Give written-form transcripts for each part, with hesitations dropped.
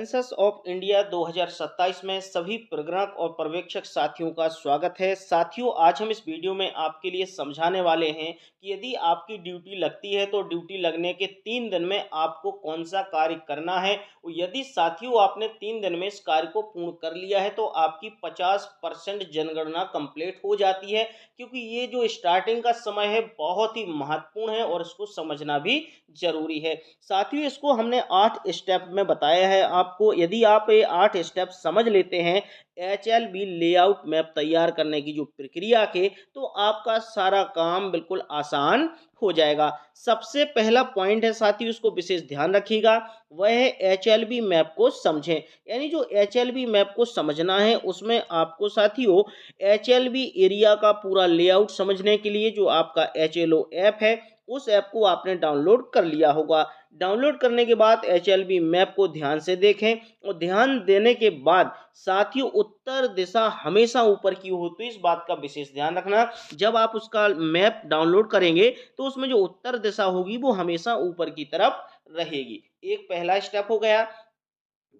Census of India 2027 में सभी प्रगणक और पर्यवेक्षक साथियों का स्वागत है। साथियों, आज हम इस वीडियो में आपके लिए समझाने वाले हैं कि यदि आपकी ड्यूटी लगती है तो ड्यूटी लगने के 3 दिन में आपको कौन सा कार्य करना है। यदि साथियों आपने 3 दिन में इस कार्य को पूर्ण कर लिया है तो आपकी 50% जनगणना कंप्लीट हो जाती है, क्योंकि ये जो स्टार्टिंग का समय है बहुत ही महत्वपूर्ण है और इसको समझना भी जरूरी है। साथियों, इसको हमने 8 स्टेप में बताया है आपको। यदि आप ये 8 स्टेप समझ लेते हैं HLB लेआउट मैप तैयार करने की जो प्रक्रिया के, तो आपका सारा काम बिल्कुल आसान हो जाएगा। सबसे पहला पॉइंट है साथियों, इसको विशेष ध्यान रखिएगा, वह है HLB मैप को समझें। यानी जो HLB मैप को समझना है उसमें आपको साथियों HLB एरिया का पूरा लेआउट समझने के लिए जो आपका HLO ऐप है उस ऐप को आपने डाउनलोड कर लिया होगा। डाउनलोड करने के बाद HLB मैप को ध्यान से देखें और ध्यान देने के बाद साथियों उत्तर दिशा हमेशा ऊपर की हो, तो इस बात का विशेष ध्यान रखना। जब आप उसका मैप डाउनलोड करेंगे तो उसमें जो उत्तर दिशा होगी वो हमेशा ऊपर की तरफ रहेगी। एक पहला स्टेप हो गया।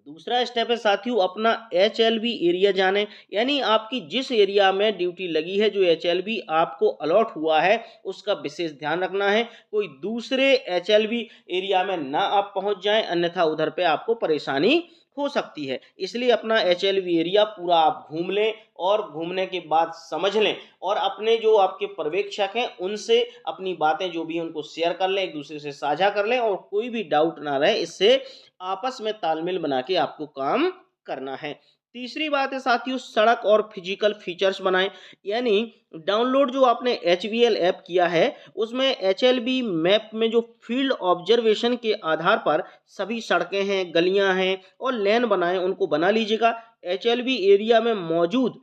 दूसरा स्टेप है साथियों अपना HLB एरिया जाने, यानी आपकी जिस एरिया में ड्यूटी लगी है, जो HLB आपको अलॉट हुआ है उसका विशेष ध्यान रखना है। कोई दूसरे HLB एरिया में ना आप पहुंच जाएं, अन्यथा उधर पे आपको परेशानी हो सकती है। इसलिए अपना HLB एरिया पूरा आप घूम लें और घूमने के बाद समझ लें और अपने जो आपके पर्यवेक्षक हैं उनसे अपनी बातें जो भी उनको शेयर कर लें, एक दूसरे से साझा कर लें और कोई भी डाउट ना रहे। इससे आपस में तालमेल बना के आपको काम करना है। तीसरी बात है साथियों सड़क और फिजिकल फीचर्स बनाएं, यानी डाउनलोड जो आपने HVL ऐप किया है उसमें HLB मैप में जो फील्ड ऑब्जर्वेशन के आधार पर सभी सड़कें हैं, गलियां हैं और लेन बनाएं, उनको बना लीजिएगा। HLB एरिया में मौजूद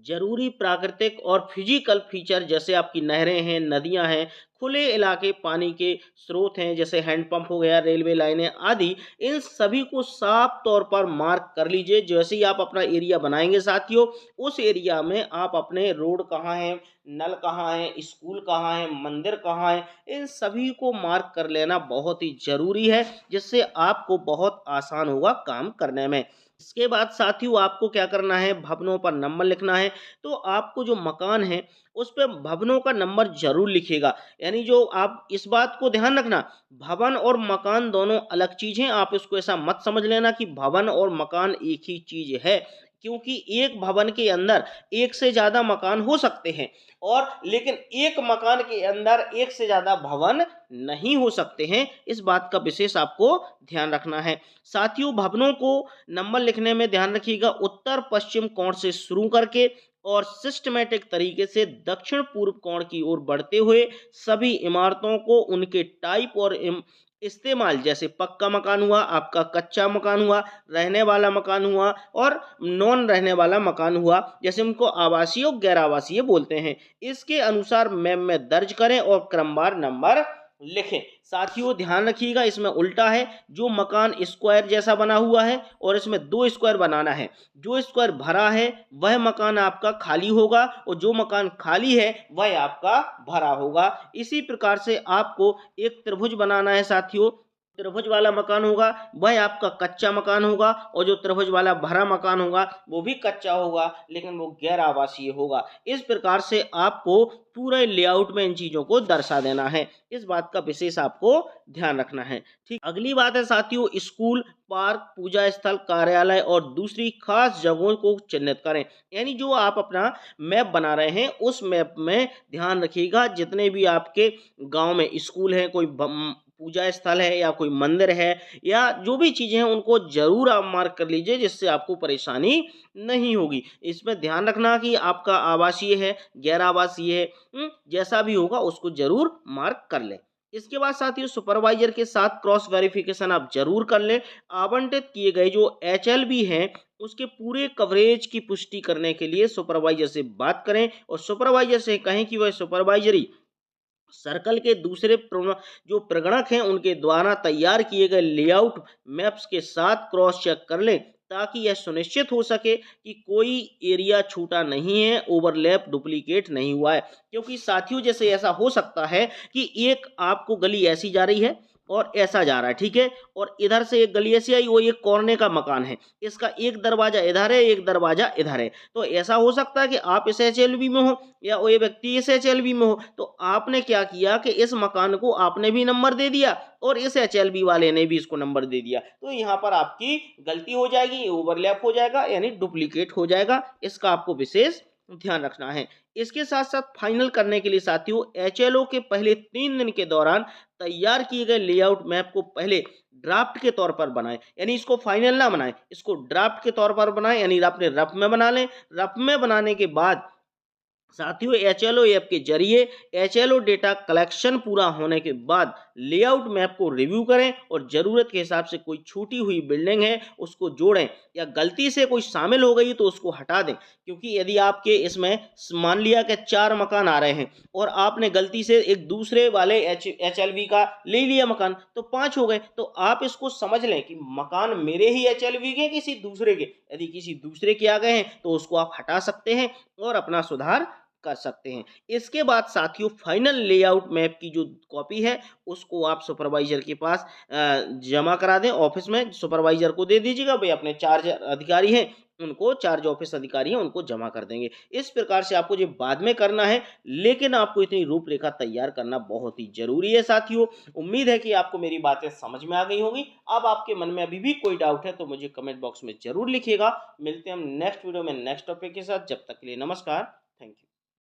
जरूरी प्राकृतिक और फिजिकल फीचर जैसे आपकी नहरें हैं, नदियां हैं, खुले इलाके, पानी के स्रोत हैं जैसे हैंडपंप हो गया, रेलवे लाइनें आदि, इन सभी को साफ तौर पर मार्क कर लीजिए। जैसे ही आप अपना एरिया बनाएंगे साथियों, उस एरिया में आप अपने रोड कहाँ हैं, नल कहाँ हैं, स्कूल कहाँ है, मंदिर कहाँ है, इन सभी को मार्क कर लेना बहुत ही जरूरी है, जिससे आपको बहुत आसान होगा काम करने में। इसके बाद साथियों आपको क्या करना है, भवनों पर नंबर लिखना है। तो आपको जो मकान है उस पे भवनों का नंबर जरूर लिखिएगा। यानी जो आप इस बात को ध्यान रखना, भवन और मकान दोनों अलग चीज हैं। आप इसको ऐसा मत समझ लेना कि भवन और मकान एक ही चीज है, क्योंकि एक भवन के अंदर एक से ज्यादा मकान हो सकते हैं और लेकिन एक मकान के अंदर एक से ज्यादा भवन नहीं हो सकते हैं। इस बात का विशेष आपको ध्यान रखना है। साथियों भवनों को नंबर लिखने में ध्यान रखिएगा, उत्तर पश्चिम कोण से शुरू करके और सिस्टमेटिक तरीके से दक्षिण पूर्व कोण की ओर बढ़ते हुए सभी इमारतों को उनके टाइप और इस्तेमाल, जैसे पक्का मकान हुआ, आपका कच्चा मकान हुआ, रहने वाला मकान हुआ और नॉन रहने वाला मकान हुआ, जैसे उनको आवासीय और गैर आवासीय बोलते हैं, इसके अनुसार मैप में दर्ज करें और क्रमवार नंबर लिखें। साथियों ध्यान रखिएगा इसमें उल्टा है, जो मकान स्क्वायर जैसा बना हुआ है और इसमें 2 स्क्वायर बनाना है, जो स्क्वायर भरा है वह मकान आपका खाली होगा और जो मकान खाली है वह आपका भरा होगा। इसी प्रकार से आपको एक त्रिभुज बनाना है साथियों। त्रिभुज वाला मकान होगा वह आपका कच्चा मकान होगा और जो त्रिभुज वाला भरा मकान होगा वो भी कच्चा होगा लेकिन वो गैर आवासीय होगा। इस प्रकार से आपको पूरे लेआउट में इन चीजों को दर्शा देना है। इस बात का विशेष आपको ध्यान रखना है। ठीक, अगली बात है साथियों स्कूल, पार्क, पूजा स्थल, कार्यालय और दूसरी खास जगहों को चिन्हित करें। यानी जो आप अपना मैप बना रहे हैं उस मैप में ध्यान रखिएगा जितने भी आपके गांव में स्कूल है, कोई पूजा स्थल है या कोई मंदिर है या जो भी चीजें हैं उनको जरूर आप मार्क कर लीजिए, जिससे आपको परेशानी नहीं होगी। इसमें ध्यान रखना कि आपका आवासीय है, गैर आवासीय है, जैसा भी होगा उसको जरूर मार्क कर लें। इसके बाद साथियों सुपरवाइजर के साथ क्रॉस वेरिफिकेशन आप जरूर कर लें। आवंटित किए गए जो HLB हैं उसके पूरे कवरेज की पुष्टि करने के लिए सुपरवाइजर से बात करें और सुपरवाइजर से कहें कि वह सुपरवाइजरी सर्कल के दूसरे जो प्रगणक हैं उनके द्वारा तैयार किए गए लेआउट मैप्स के साथ क्रॉस चेक कर लें, ताकि यह सुनिश्चित हो सके कि कोई एरिया छूटा नहीं है, ओवरलैप डुप्लीकेट नहीं हुआ है। क्योंकि साथियों जैसे ऐसा हो सकता है कि एक आपको गली ऐसी जा रही है और ऐसा जा रहा है, ठीक है। और इधर से एक गली ऐसी आई, वो एक कोने का मकान है, इसका एक दरवाजा इधर है, एक दरवाजा इधर है। तो ऐसा हो सकता है कि आप इस एचएलवी में हो या वो ये व्यक्ति इस एचएलवी में हो, तो आपने क्या किया कि इस मकान को आपने भी नंबर दे दिया और इस एचएलवी वाले ने भी इसको नंबर दे दिया। तो यहाँ पर आपकी गलती हो जाएगी, ओवरलैप हो जाएगा, यानी डुप्लीकेट हो जाएगा। इसका आपको विशेष ध्यान रखना है। इसके साथ साथ फाइनल करने के लिए साथियों, एचएलओ के पहले 3 दिन के दौरान तैयार किए गए लेआउट मैप को पहले ड्राफ्ट के तौर पर बनाएं, यानी इसको फाइनल ना बनाएं, इसको ड्राफ्ट के तौर पर बनाएं, यानी आपने रफ में बना लें। रफ में बनाने के बाद साथियों, एचएलओ ऐप के जरिए एचएलओ डेटा कलेक्शन पूरा होने के बाद लेआउट मैप को रिव्यू करें और ज़रूरत के हिसाब से कोई छूटी हुई बिल्डिंग है उसको जोड़ें, या गलती से कोई शामिल हो गई तो उसको हटा दें। क्योंकि यदि आपके इसमें मान लिया कि 4 मकान आ रहे हैं और आपने गलती से एक दूसरे वाले एचएलवी का ले लिया मकान, तो 5 हो गए। तो आप इसको समझ लें कि मकान मेरे ही एचएलवी के, किसी दूसरे के। यदि किसी दूसरे के आ गए हैं तो उसको आप हटा सकते हैं और अपना सुधार कर सकते हैं। इसके बाद साथियों, फाइनल लेआउट मैप की जो कॉपी है उसको आप सुपरवाइजर के पास जमा करा दें, ऑफिस में सुपरवाइजर को दे दीजिएगा, भाई अपने चार्ज अधिकारी हैं उनको, चार्ज ऑफिस अधिकारी हैं उनको जमा कर देंगे। इस प्रकार से आपको ये बाद में करना है, लेकिन आपको इतनी रूपरेखा तैयार करना बहुत ही जरूरी है साथियों। उम्मीद है कि आपको मेरी बातें समझ में आ गई होंगी। अब आपके मन में अभी भी कोई डाउट है तो मुझे कमेंट बॉक्स में जरूर लिखिएगा। मिलते हैं हम नेक्स्ट वीडियो में नेक्स्ट टॉपिक के साथ। जब तक के लिए नमस्कार, थैंक यू।